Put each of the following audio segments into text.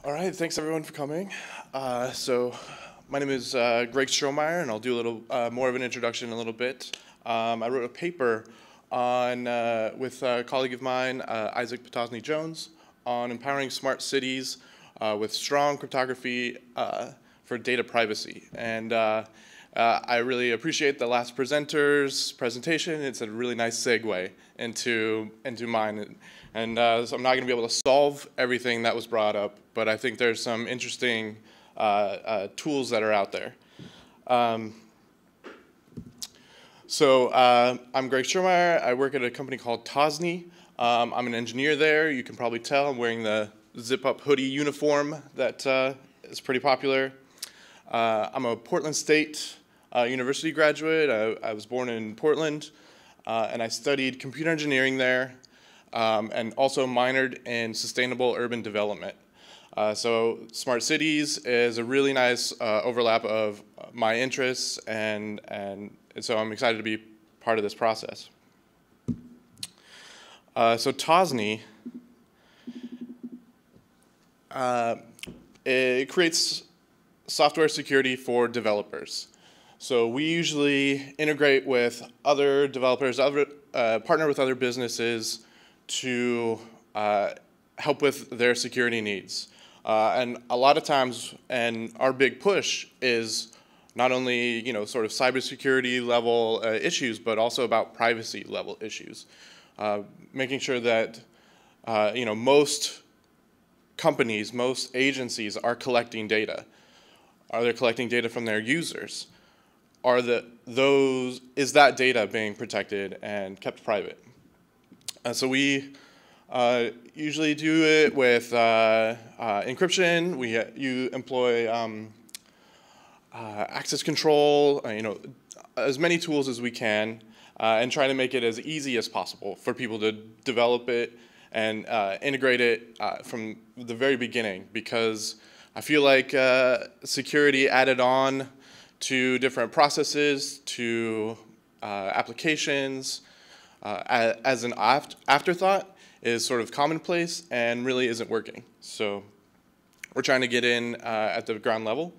All right, thanks everyone for coming. My name is Greg Strohmeyer, and I'll do a little more of an introduction in a little bit. I wrote a paper on with a colleague of mine, Isaac Potosny-Jones, on empowering smart cities with strong cryptography for data privacy. And I really appreciate the last presenter's presentation. It's a really nice segue into mine. And so I'm not going to be able to solve everything that was brought up, but I think there's some interesting tools that are out there. I'm Greg Strohmeyer. I work at a company called Tosny. I'm an engineer there. You can probably tell I'm wearing the zip-up hoodie uniform that is pretty popular. I'm a Portland State University graduate. I was born in Portland, and I studied computer engineering there. And also minored in sustainable urban development. So smart cities is a really nice overlap of my interests, and so I'm excited to be part of this process. So Tosny, it creates software security for developers. So we usually integrate with other developers, partner with other businesses, to help with their security needs. And a lot of times, and our big push is not only sort of cybersecurity level issues, but also about privacy level issues. Making sure that most companies, most agencies are collecting data. Are they collecting data from their users? Is that data being protected and kept private? So we usually do it with encryption. You employ access control, as many tools as we can, and try to make it as easy as possible for people to develop it and integrate it from the very beginning. Because I feel like security added on to different processes, to applications, as an afterthought is sort of commonplace and really isn't working. So we're trying to get in at the ground level.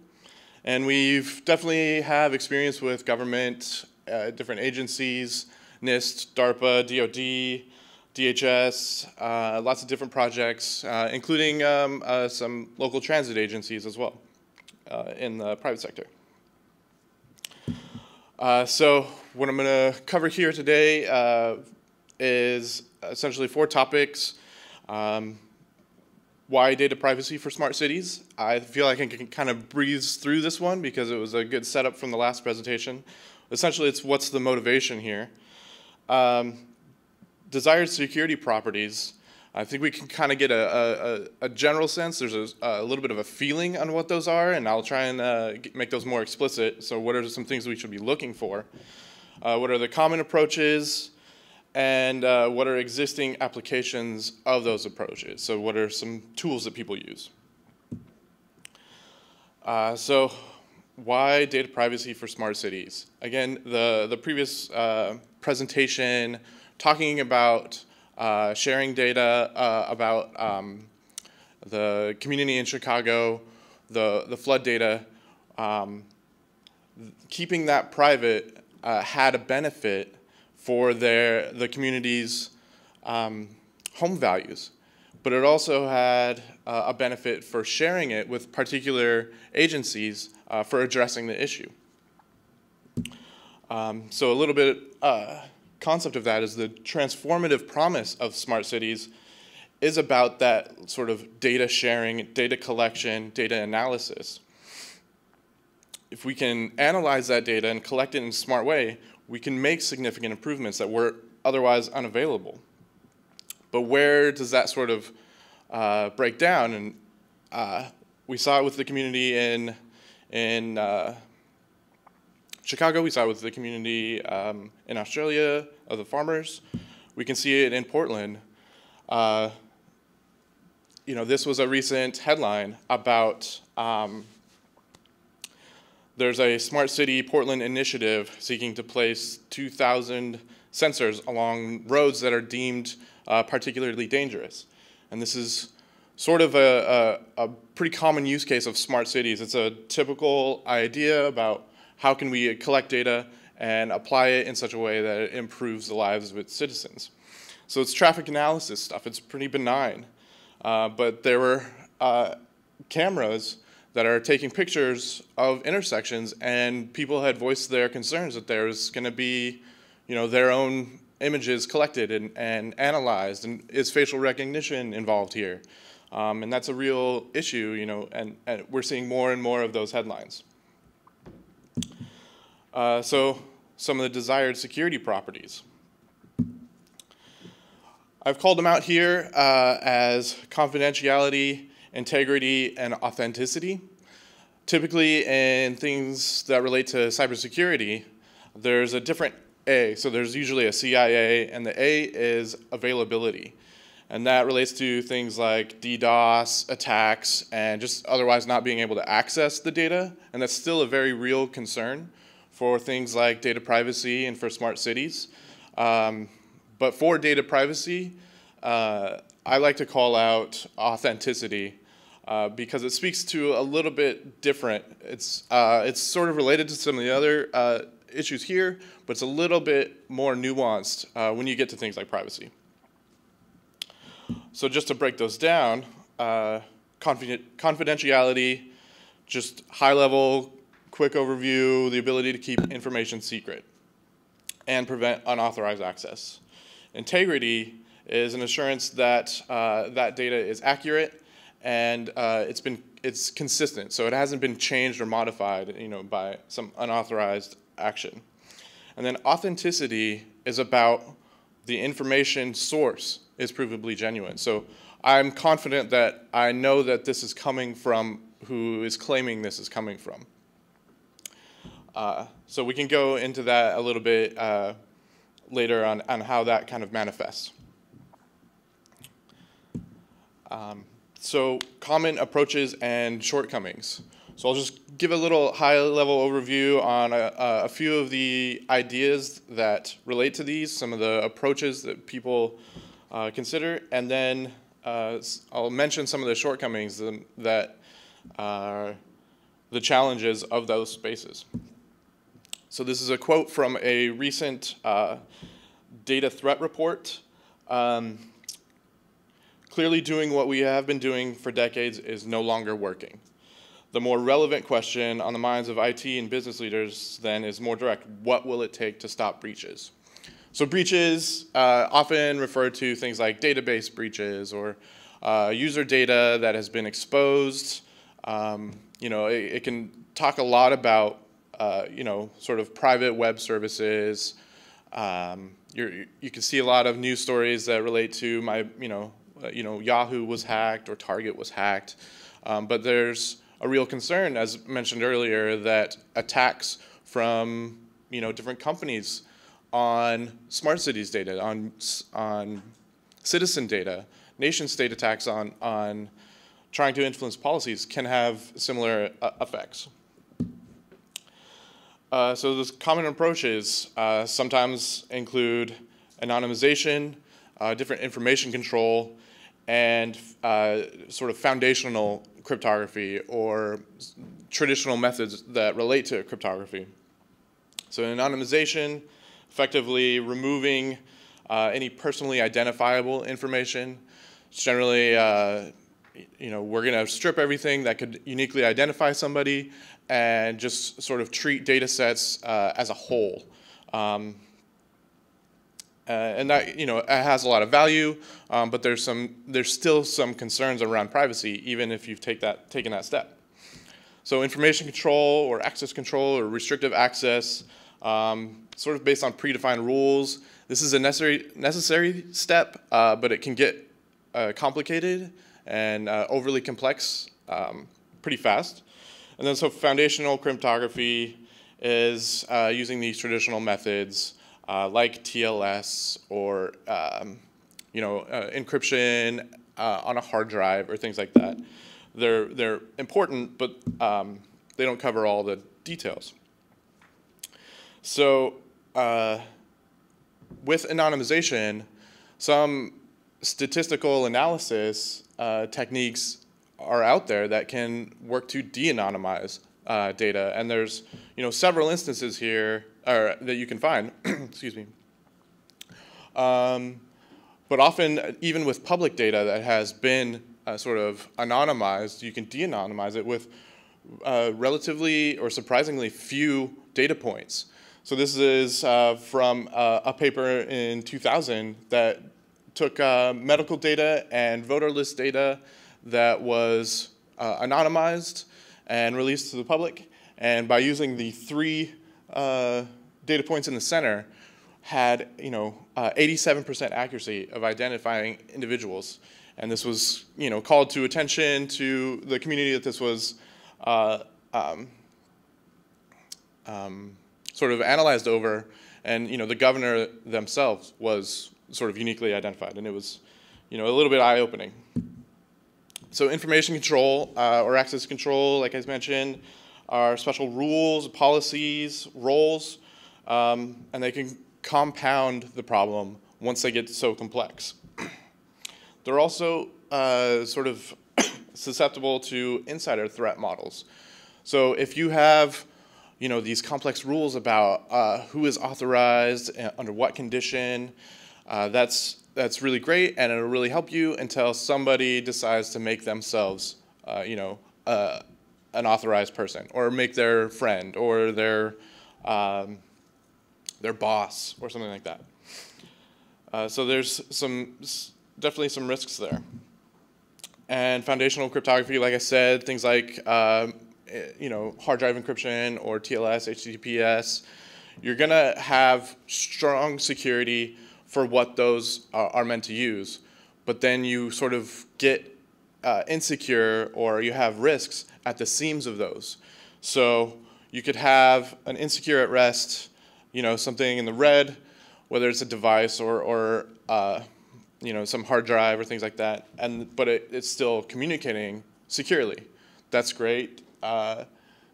And we've definitely have experience with government, different agencies, NIST, DARPA, DOD, DHS, lots of different projects, including some local transit agencies as well in the private sector. So what I'm going to cover here today is essentially 4 topics. Why data privacy for smart cities? I feel like I can kind of breeze through this one because it was a good setup from the last presentation. Essentially, it's what's the motivation here. Desired security properties. I think we can kind of get a general sense. There's a little bit of a feeling on what those are, and I'll try and make those more explicit. So what are some things we should be looking for? What are the common approaches? And what are existing applications of those approaches? So what are some tools that people use? So why data privacy for smart cities? Again, the previous presentation talking about sharing data about the community in Chicago, the flood data, keeping that private had a benefit for the community's home values. But it also had a benefit for sharing it with particular agencies for addressing the issue. So a little bit concept of that is the transformative promise of smart cities is about that sort of data sharing, data collection, data analysis. If we can analyze that data and collect it in a smart way, we can make significant improvements that were otherwise unavailable. But where does that sort of break down? And we saw it with the community in Chicago. We saw it with the community in Australia of the farmers. We can see it in Portland. This was a recent headline about there's a Smart City Portland initiative seeking to place 2,000 sensors along roads that are deemed particularly dangerous. And this is sort of a pretty common use case of smart cities. It's a typical idea about how can we collect data and apply it in such a way that it improves the lives of its citizens. So it's traffic analysis stuff. It's pretty benign. But there were cameras that are taking pictures of intersections, and people had voiced their concerns that there's going to be, their own images collected and analyzed, and is facial recognition involved here? And that's a real issue, and we're seeing more and more of those headlines. So some of the desired security properties. I've called them out here as confidentiality, integrity, and authenticity. Typically in things that relate to cybersecurity, there's a different A. So there's usually a CIA, and the A is availability. And that relates to things like DDoS attacks and just otherwise not being able to access the data. And that's still a very real concern for things like data privacy and for smart cities. But for data privacy, I like to call out authenticity because it speaks to a little bit different. It's sort of related to some of the other issues here, but it's a little bit more nuanced when you get to things like privacy. So just to break those down, confidentiality, just high level, quick overview, the ability to keep information secret and prevent unauthorized access. Integrity is an assurance that that data is accurate and it's consistent, so it hasn't been changed or modified, by some unauthorized action. And then authenticity is about the information source is provably genuine. So I'm confident that I know that this is coming from who is claiming this is coming from. So we can go into that a little bit later on how that kind of manifests. So common approaches and shortcomings. So I'll just give a little high-level overview on a few of the ideas that relate to these, some of the approaches that people consider, and then I'll mention some of the shortcomings that are the challenges of those spaces. So this is a quote from a recent data threat report. Clearly doing what we have been doing for decades is no longer working. The more relevant question on the minds of IT and business leaders then is more direct. What will it take to stop breaches? So breaches often refer to things like database breaches or user data that has been exposed. It can talk a lot about sort of private web services. You can see a lot of news stories that relate to Yahoo was hacked or Target was hacked. But there's a real concern, as mentioned earlier, that attacks from different companies on smart cities data, on citizen data, nation state attacks on trying to influence policies can have similar effects. So those common approaches sometimes include anonymization, different information control, and sort of foundational cryptography or traditional methods that relate to cryptography. So anonymization, effectively removing any personally identifiable information. It's generally, we're going to strip everything that could uniquely identify somebody and just sort of treat data sets as a whole. And that it has a lot of value, but there's still some concerns around privacy, even if you've taken that step. So information control or access control or restrictive access, sort of based on predefined rules. This is a necessary step, but it can get complicated and overly complex pretty fast. And then so foundational cryptography is using these traditional methods like TLS or encryption on a hard drive or things like that. They're important, but they don't cover all the details. So with anonymization, some statistical analysis techniques are out there that can work to de-anonymize data, and there's several instances here that you can find. Excuse me. But often, even with public data that has been sort of anonymized, you can de-anonymize it with relatively or surprisingly few data points. So this is from a paper in 2000 that took medical data and voter list data that was anonymized and released to the public, and by using the 3 data points in the center, had 87% accuracy of identifying individuals. And this was called to attention to the community that this was sort of analyzed over, and the governor themselves was sort of uniquely identified, and it was a little bit eye-opening. So information control or access control, like I mentioned, are special rules, policies, roles, and they can compound the problem once they get so complex. They're also sort of susceptible to insider threat models. So if you have these complex rules about who is authorized, under what condition, that's really great, and it'll really help you until somebody decides to make themselves an authorized person, or make their friend or their boss or something like that. So there's definitely some risks there. And foundational cryptography, like I said, things like hard drive encryption or TLS, HTTPS, you're gonna have strong security for what those are meant to use, but then you sort of get insecure, or you have risks at the seams of those. So you could have an insecure at rest, something in the red, whether it's a device or some hard drive or things like that, but it's still communicating securely. That's great.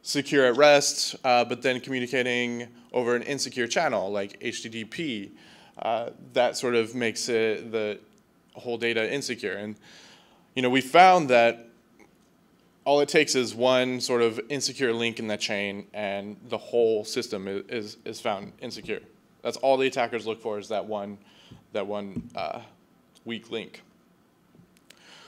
Secure at rest, but then communicating over an insecure channel like HTTP, that sort of makes the whole data insecure. And we found that all it takes is one sort of insecure link in that chain, and the whole system is found insecure. That's all the attackers look for, is that one weak link.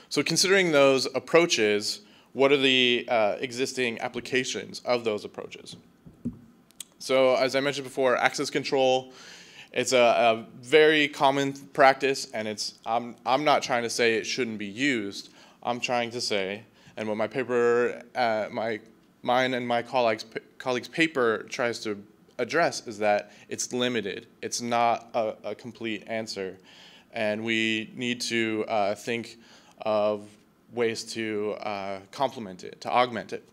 So considering those approaches, what are the existing applications of those approaches? So as I mentioned before, access control, it's a very common practice, and I'm not trying to say it shouldn't be used. I'm trying to say, and what my paper, mine and my colleagues' paper tries to address, is that it's limited. It's not a complete answer, and we need to think of ways to complement it, to augment it.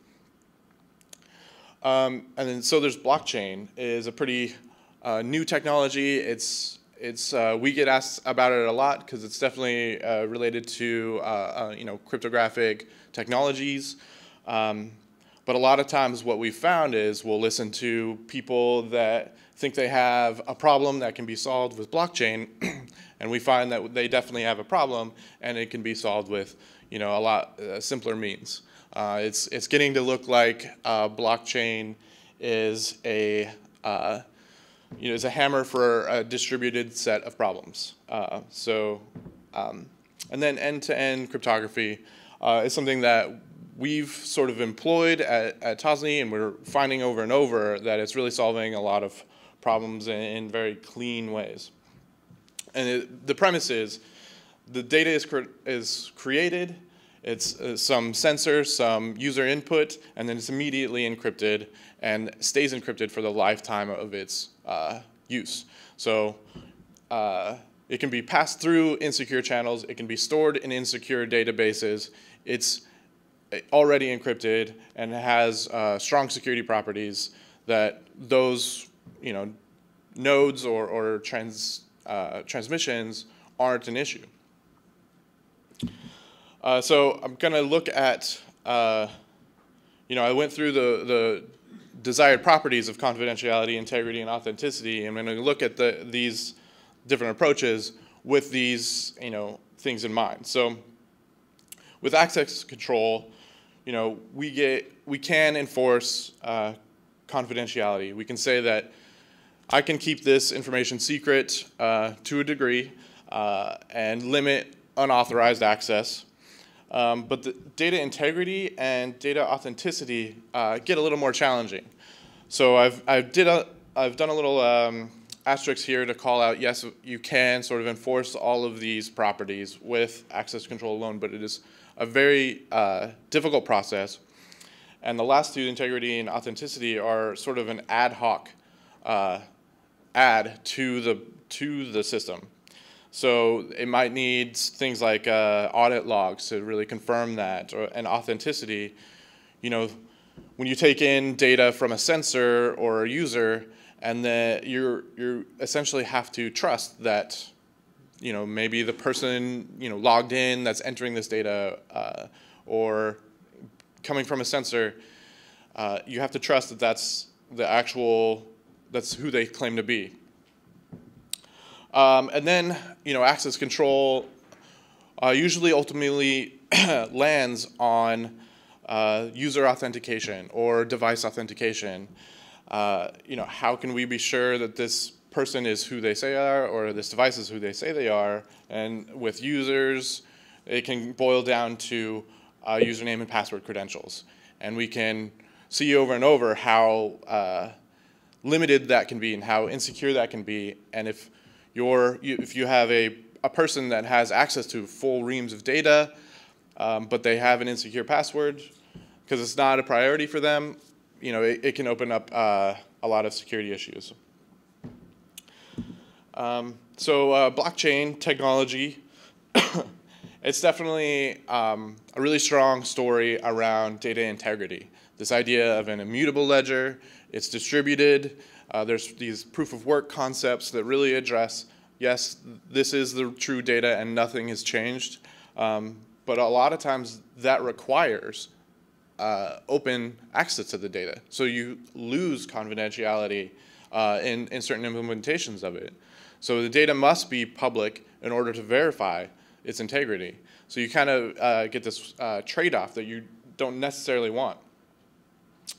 And then so there's blockchain, is a pretty new technology. We get asked about it a lot because it's definitely related to cryptographic technologies. But a lot of times what we found is we'll listen to people that think they have a problem that can be solved with blockchain, and we find that they definitely have a problem, and it can be solved with a lot simpler means. It's getting to look like blockchain is a hammer for a distributed set of problems. And then end-to-end cryptography is something that we've sort of employed at TOSNI, and we're finding over and over that it's really solving a lot of problems in very clean ways. And the premise is the data is created, it's some sensor, some user input, and then it's immediately encrypted and stays encrypted for the lifetime of its use. So it can be passed through insecure channels, it can be stored in insecure databases, it's already encrypted and has strong security properties that those nodes or transmissions aren't an issue. So I'm going to look at, I went through the desired properties of confidentiality, integrity, and authenticity, and I'm going to look at these different approaches with these things in mind. So with access control, we can enforce confidentiality. We can say that I can keep this information secret to a degree and limit unauthorized access. But the data integrity and data authenticity get a little more challenging. So I've done a little asterisk here to call out, yes, you can sort of enforce all of these properties with access control alone, but it is a very difficult process. And the last two, integrity and authenticity, are sort of an ad hoc add to the system. So it might need things like audit logs to really confirm that, and authenticity. When you take in data from a sensor or a user, and then you essentially have to trust that maybe the person logged in that's entering this data or coming from a sensor, you have to trust that that's who they claim to be. And then access control usually ultimately lands on user authentication or device authentication. How can we be sure that this person is who they say they are, or this device is who they say they are? And with users, it can boil down to username and password credentials. And we can see over and over how limited that can be and how insecure that can be. And if you have a person that has access to full reams of data, but they have an insecure password because it's not a priority for them, it can open up a lot of security issues. So blockchain technology, it's definitely a really strong story around data integrity. This idea of an immutable ledger, it's distributed. There's these proof of work concepts that really address, yes, this is the true data and nothing has changed. But a lot of times that requires open access to the data. So you lose confidentiality in certain implementations of it. So the data must be public in order to verify its integrity. So you kind of get this trade-off that you don't necessarily want.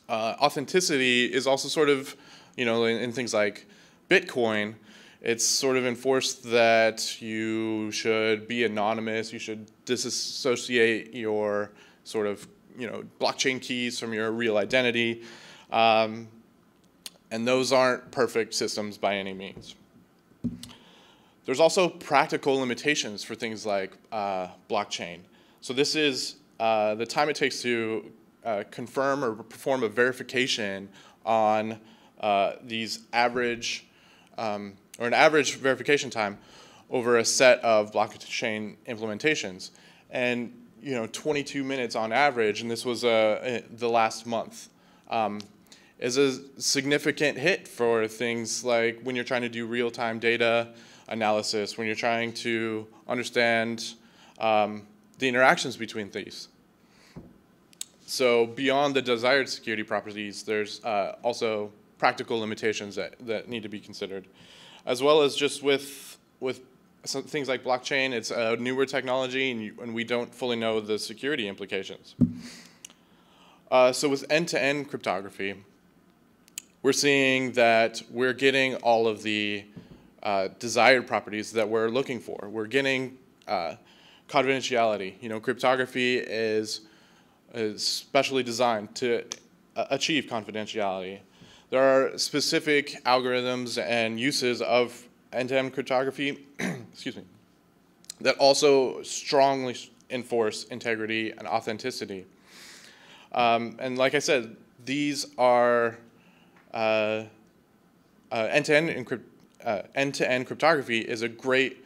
Authenticity is also sort of, in things like Bitcoin, it's sort of enforced that you should be anonymous, you should disassociate your sort of, blockchain keys from your real identity. And those aren't perfect systems by any means. There's also practical limitations for things like blockchain. So this is the time it takes to confirm or perform a verification on these average, or an average verification time over a set of blockchain implementations. And 22 minutes on average, and this was the last month, is a significant hit for things like when you're trying to do real-time data analysis, when you're trying to understand the interactions between things. So beyond the desired security properties, there's also practical limitations that need to be considered, as well as just with some things like blockchain. It's a newer technology, and we don't fully know the security implications. So with end-to-end cryptography, we're seeing that we're getting all of the desired properties that we're looking for. We're getting confidentiality. Cryptography is specially designed to achieve confidentiality. There are specific algorithms and uses of end-to-end cryptography excuse me, that also strongly enforce integrity and authenticity. And like I said, these are end-to-end cryptography is a great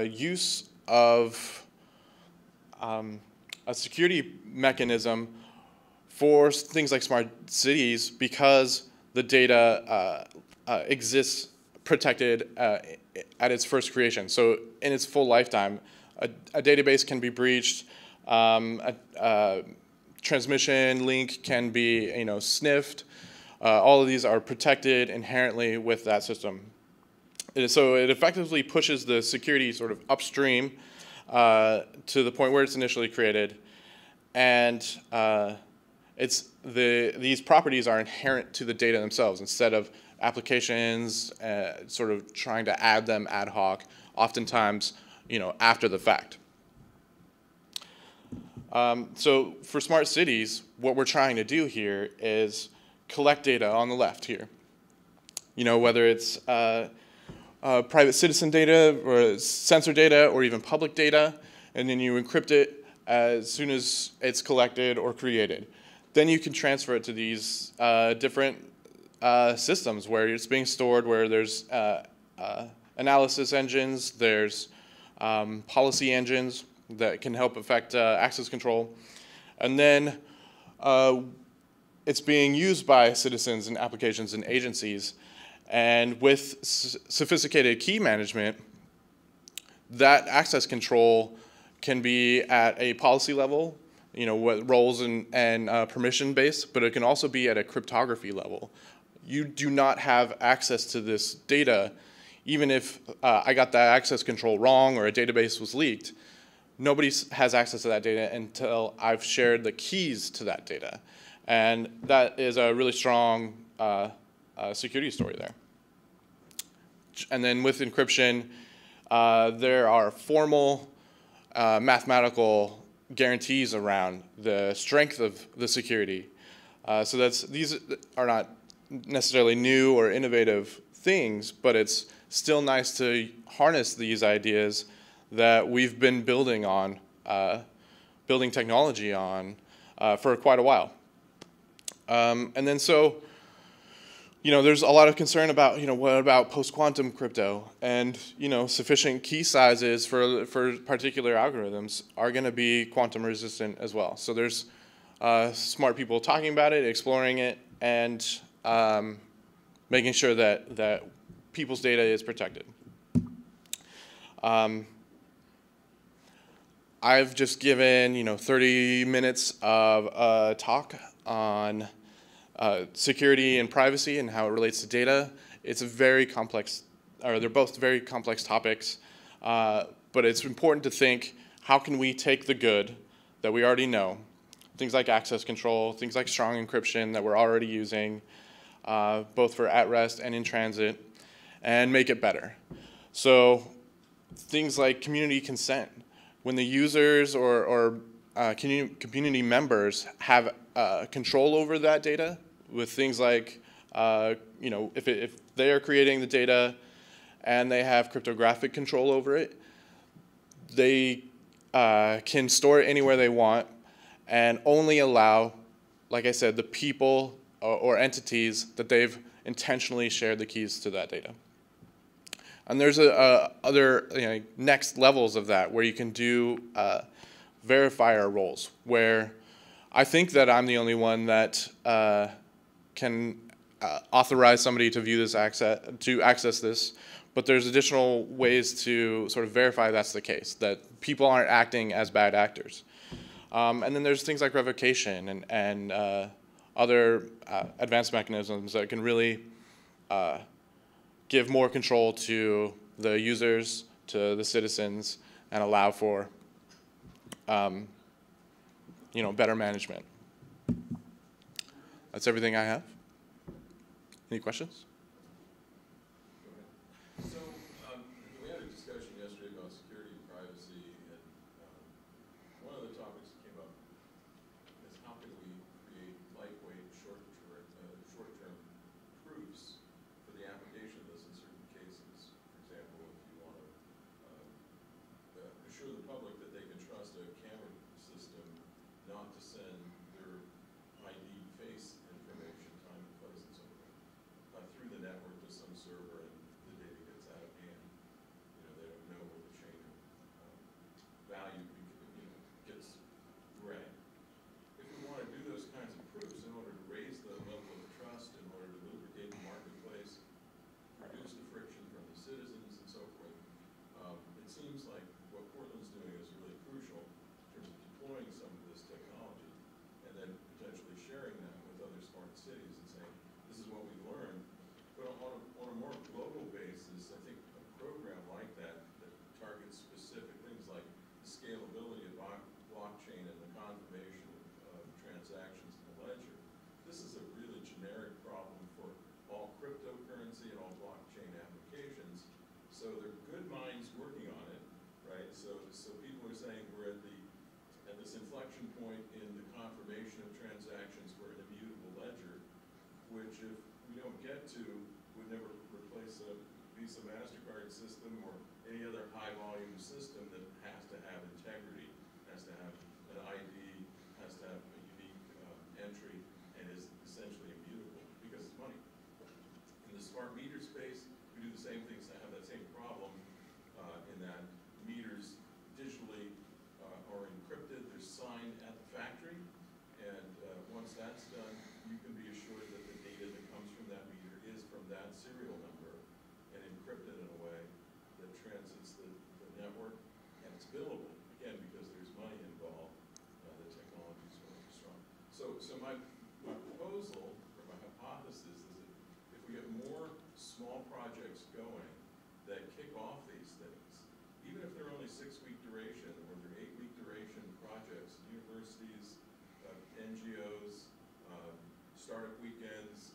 use of a security mechanism for things like smart cities, because the data exists protected at its first creation. So in its full lifetime, a database can be breached, a transmission link can be sniffed. All of these are protected inherently with that system. So it effectively pushes the security sort of upstream to the point where it's initially created, and these properties are inherent to the data themselves instead of applications sort of trying to add them ad hoc, oftentimes, after the fact. So for smart cities, what we're trying to do here is collect data on the left here. Whether it's private citizen data or sensor data or even public data, and then you encrypt it as soon as it's collected or created. Then you can transfer it to these different systems where it's being stored, where there's analysis engines, there's policy engines that can help affect access control. And then it's being used by citizens and applications and agencies. And with sophisticated key management, that access control can be at a policy level, what roles and permission based, but it can also be at a cryptography level. You do not have access to this data, even if I got that access control wrong or a database was leaked. Nobody has access to that data until I've shared the keys to that data. And that is a really strong security story there. And then with encryption, there are formal mathematical guarantees around the strength of the security. So these are not necessarily new or innovative things, but it's still nice to harness these ideas that we've been building on, building technology on for quite a while. And then so, there's a lot of concern about, what about post-quantum crypto? And, sufficient key sizes for particular algorithms are going to be quantum resistant as well. So there's smart people talking about it, exploring it, and making sure that people's data is protected. I've just given, 30 minutes of a talk on security and privacy and how it relates to data. It's a very complex, or they're both very complex topics, but it's important to think, how can we take the good that we already know, things like access control, things like strong encryption that we're already using, both for at rest and in transit, and make it better. So things like community consent. When the users or community members have control over that data, with things like, if they are creating the data and they have cryptographic control over it, they can store it anywhere they want and only allow, like I said, the people or entities that they've intentionally shared the keys to that data. And there's other next levels of that where you can do verifier roles, where I think that I'm the only one that can authorize somebody to view this access this, but there's additional ways to sort of verify that's the case, that people aren't acting as bad actors. And then there's things like revocation and other advanced mechanisms that can really give more control to the users, to the citizens, and allow for better management. That's everything I have. Any questions? So we had a discussion yesterday about security and privacy, and one of the topics that came up is how can we create lightweight, short-term proofs for the application of this in certain cases. For example, if you want to assure the public that they can trust a camera system not to send their ID face information, time and place and so forth, through the network to some server, and the data gets out of hand. They don't know what the chain of value gets read. If we want to do those kinds of proofs in order to raise the level of trust, in order to lubricate the marketplace, reduce the friction from the citizens and so forth, it seems like what Portland's doing is really crucial in terms of deploying some of this technology. inflection point in the confirmation of transactions for an immutable ledger, which if we don't get to, would never replace a Visa MasterCard system or any other high volume system that has to have integrity, has to have an ID, has to have a unique entry, and is essentially immutable because it's money. In the smart meter space, we do the same things that have that same problem in that meters digitally are encrypted, they're signed at the factory, and once that's done, you can be assured that the data that comes from that meter is from that serial number and encrypted in a way that transits the network, and it's billable, again, because there's money involved, the technology is really strong. So my proposal, or my hypothesis, is that if we get more small projects going that kick off these things, even if they're only 6-week duration or they're 8-week duration projects, universities, NGOs, startup weekends,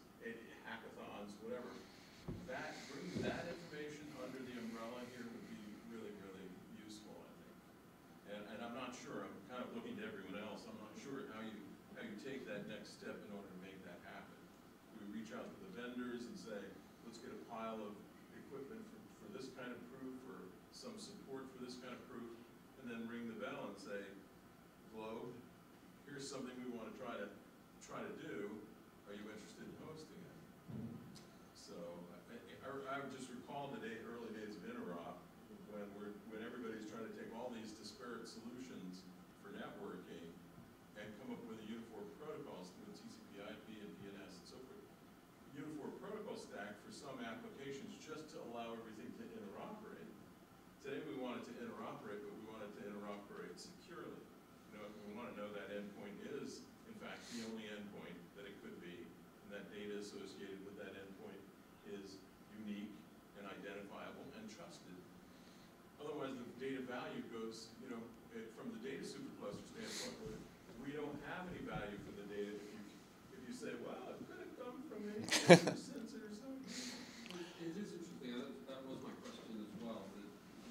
hackathons, whatever, that bringing that information under the umbrella here would be really, really useful, I think. And I'm not sure, I'm kind of looking to everyone else, I'm not sure how you take that next step in order to make that happen. We reach out to the vendors and say, let's get a pile of equipment for this kind of proof, or some support for this kind of proof, and then ring the bell and say, Globe, here's something we want to try to do. Are you interested in hosting it? So I would just recall the early days of Interop, when everybody's trying to take all these disparate solutions for networking and come up with a uniform protocols through TCP/IP and DNS and so forth. Uniform protocol stack for some applications just to allow everything to interoperate. Today we want it to interoperate, but we want it to interoperate securely. We want to know that endpoint is, in fact, the only endpoint that it could be, and that data associated with that endpoint is unique and identifiable and trusted. Otherwise, the data value goes, from the data supercluster standpoint, we don't have any value for the data if you say, well, it could have come from any sensor or something. It is interesting, that was my question as well, that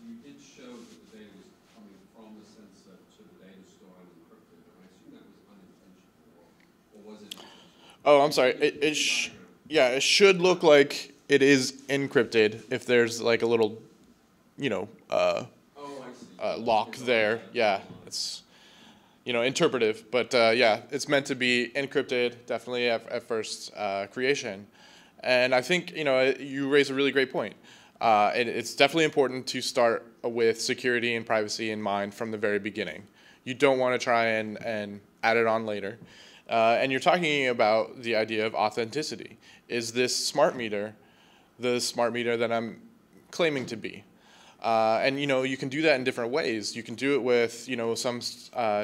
you did show that the data was coming from the sensor to the data store and encrypted, and I assume that was unintentional, or was it intentional? Oh, I'm sorry. Yeah, it should look like it is encrypted if there's like a little, lock there. Yeah, it's, interpretive. But yeah, it's meant to be encrypted, definitely at first creation. And I think, you raise a really great point. It's definitely important to start with security and privacy in mind from the very beginning. You don't want to try and add it on later. And you're talking about the idea of authenticity. Is this smart meter the smart meter that I'm claiming to be? And you can do that in different ways. You can do it with some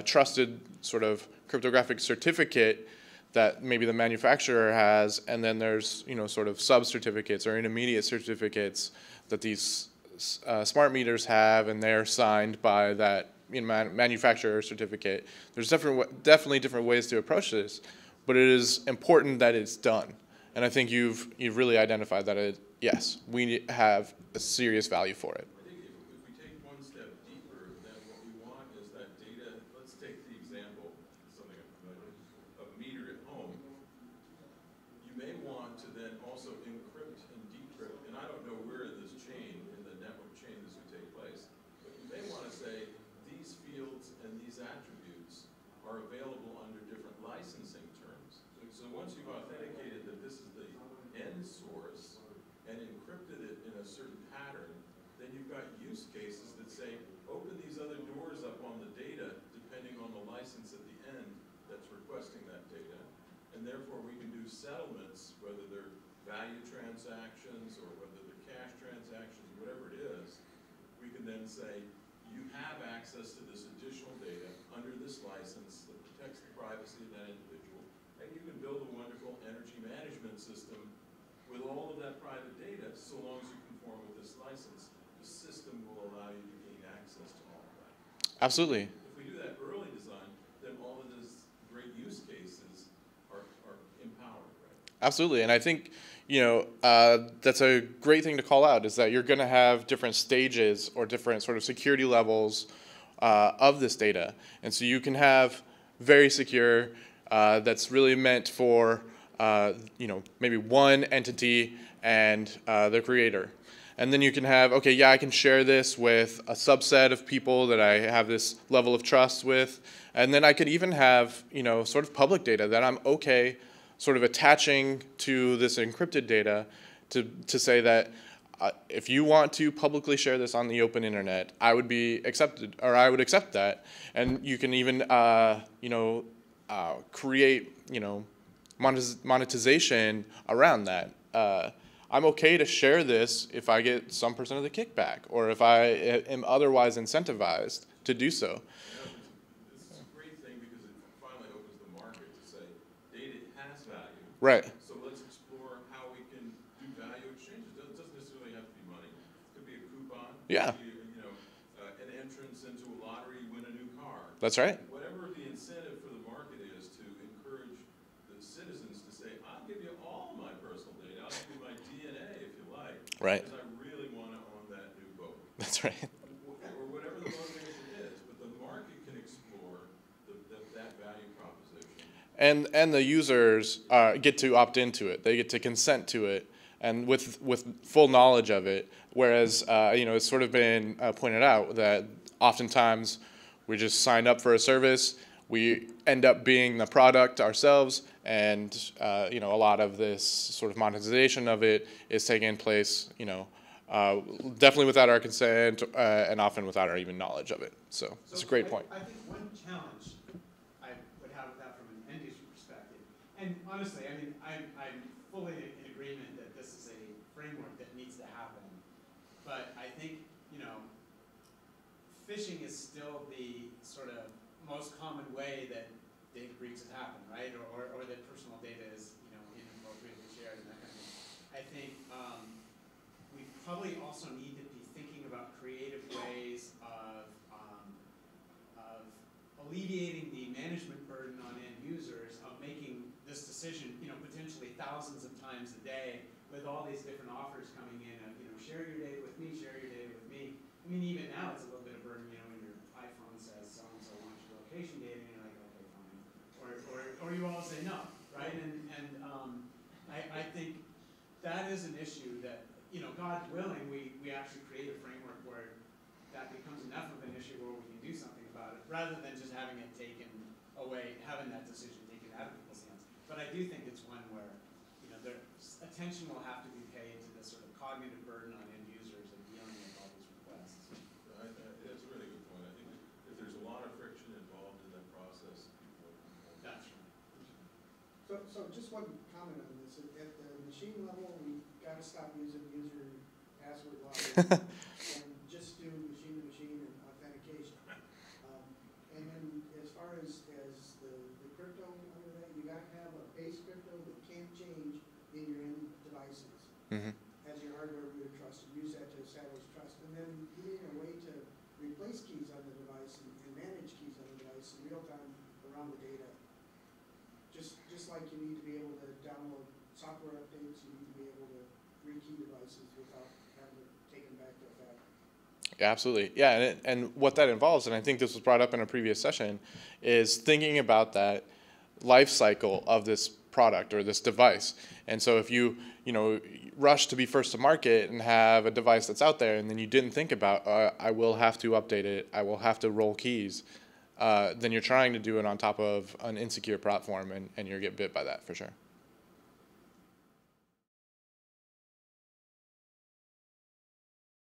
trusted sort of cryptographic certificate that maybe the manufacturer has, and then there's sort of sub-certificates or intermediate certificates that these smart meters have, and they're signed by that manufacturer certificate. There's definitely different ways to approach this, but it is important that it's done. And I think you've really identified that yes, we have a serious value for it. I think if we take one step deeper, then what we want is that data. Let's take the example, something I'm familiar with, of a meter at home. You may want to then also encrypt and decrypt, and I don't know where in this chain, in the network chain, this would take place, but you may want to say these fields and these attributes are available under different licensing terms. So once you've authenticated that this is the end source and encrypted it in a certain pattern, then you've got use cases that say, open these other doors up on the data depending on the license at the end that's requesting that data. And therefore we can do settlements, whether they're value transactions or whether they're cash transactions, whatever it is. We can then say, you have access to this additional data under this license that protects the privacy of that individual, and you can build a wonderful energy management system with all of that private data, so long as you conform with this license. The system will allow you to gain access to all of that. Absolutely. If we do that early design, then all of these great use cases are empowered, right? Absolutely, and I think that's a great thing to call out, is that you're going to have different stages or different sort of security levels of this data, and so you can have very secure, that's really meant for maybe one entity and the creator. And then you can have, okay, yeah, I can share this with a subset of people that I have this level of trust with. And then I could even have, sort of public data that I'm okay sort of attaching to this encrypted data to say that if you want to publicly share this on the open internet, I would be accepted, or I would accept that. And you can even, create, monetization around that. I'm okay to share this if I get some percent of the kickback, or if I am otherwise incentivized to do so. This is a great thing because it finally opens the market to say data has value. Right. So let's explore how we can do value exchanges. It doesn't necessarily have to be money. It could be a coupon. Yeah. It could be, an entrance into a lottery, win a new car. That's right. Whatever the incentive for the market is to encourage the citizens to say, I'll give you all my personal data. I'll give you my DNA if you like. Right. Because I really want to own that new boat. That's right. Or whatever the motivation is, but the market can explore that value proposition. And the users get to opt into it. They get to consent to it, and with full knowledge of it. Whereas it's sort of been pointed out that oftentimes we just sign up for a service, we end up being the product ourselves, and a lot of this sort of monetization of it is taking place, definitely without our consent, and often without our even knowledge of it. So it's a great point. I think one challenge I would have with that from an end user perspective, and honestly, I mean, I'm fully in agreement that this is a framework that needs to happen, but I think, phishing is still the sort of most common way that data breaches happen, right? Or that personal data is, inappropriately shared and that kind of thing. I think we probably also need to be thinking about creative ways of alleviating the management burden on end users of making this decision, potentially thousands of times a day with all these different offers coming in of, share your data with me, share your data with me. I mean, even now it's a little bit of burden, when your iPhone says so-and-so wants your location data, and you're like, okay, fine. Or you all say no, right? And I think that is an issue that, God willing, we actually create a framework where that becomes enough of an issue where we can do something about it, rather than just having it taken away, having that decision taken out of people's hands. But I do think it's one where, attention will have to be paid to the sort of cognitive burden on end users of dealing with all these requests. That's a really good point. I think if there's a lot of friction involved in that process, people will. That's right. So just one comment on this. At the machine level, we got to stop using user password login and just do machine-to-machine and authentication. And then as far as the crypto under that, you got to have a base crypto that can't change in your end devices. Mm-hmm. As your hardware root of trust, and use that to establish trust. And then you need a way to replace keys on the device and manage keys on the device in real time around the data. Just like you need to be able to download software updates, you need to be able to rekey devices without having it taken back to a factory. Yeah, absolutely. Yeah, and what that involves, and I think this was brought up in a previous session, is thinking about that life cycle of this product or this device. And so if you rush to be first to market and have a device that's out there, and then you didn't think about, I will have to update it, I will have to roll keys, then you're trying to do it on top of an insecure platform, and you'll get bit by that for sure.